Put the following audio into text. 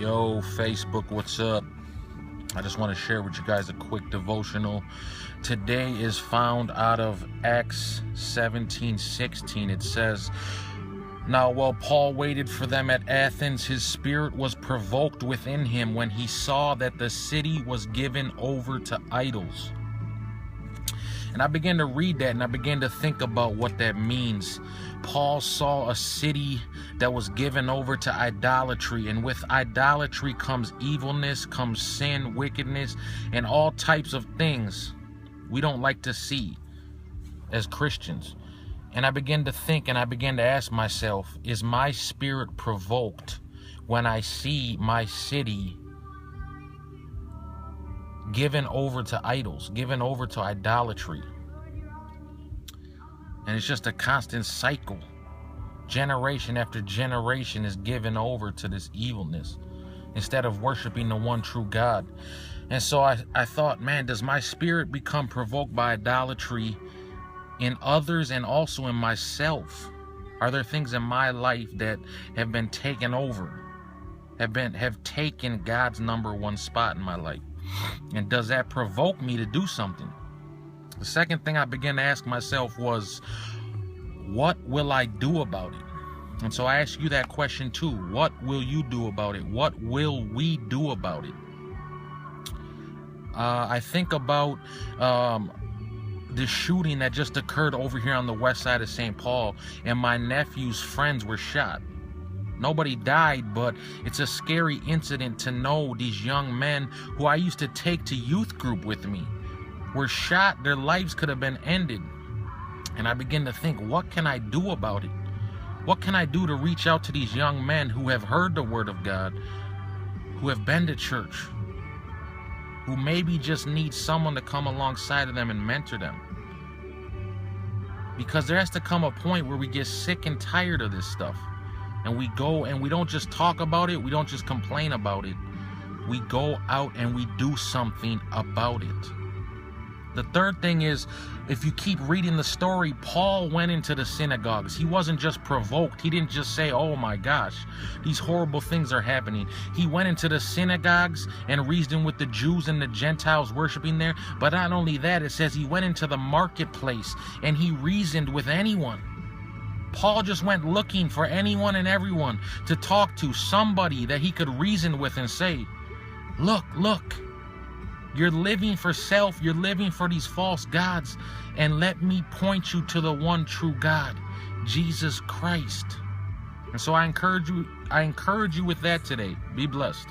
Yo, Facebook, what's up? I just want to share with you guys a quick devotional. Today is found out of Acts 17:16. It says, "Now while Paul waited for them at Athens, his spirit was provoked within him when he saw that the city was given over to idols." And I began to read that and I began to think about what that means. Paul saw a city that was given over to idolatry, and with idolatry comes evilness, comes sin, wickedness, and all types of things we don't like to see as Christians. And I began to think and I began to ask myself, is my spirit provoked when I see my city given over to idols, given over to idolatry? And it's just a constant cycle. Generation after generation is given over to this evilness instead of worshiping the one true God. And so I thought, man, does my spirit become provoked by idolatry in others and also in myself? Are there things in my life that have been taken over, have taken God's number one spot in my life? And does that provoke me to do something? The second thing I began to ask myself was, what will I do about it? And so I ask you that question too. What will you do about it? What will we do about it? I think about the shooting that just occurred over here on the west side of St. Paul, and my nephew's friends were shot. Nobody died, but it's a scary incident to know these young men who I used to take to youth group with me were shot. Their lives could have been ended. And I begin to think, what can I do about it? What can I do to reach out to these young men who have heard the word of God, who have been to church, who maybe just need someone to come alongside of them and mentor them? Because there has to come a point where we get sick and tired of this stuff. And we go and we don't just talk about it, we don't just complain about it. We go out and we do something about it. The third thing is, if you keep reading the story, Paul went into the synagogues. He wasn't just provoked. He didn't just say, oh my gosh, these horrible things are happening. He went into the synagogues and reasoned with the Jews and the Gentiles worshiping there. But not only that, it says he went into the marketplace and he reasoned with anyone. Paul just went looking for anyone and everyone to talk to, somebody that he could reason with and say, look, you're living for self, you're living for these false gods, and let me point you to the one true God, Jesus Christ. And so I encourage you with that today. Be blessed.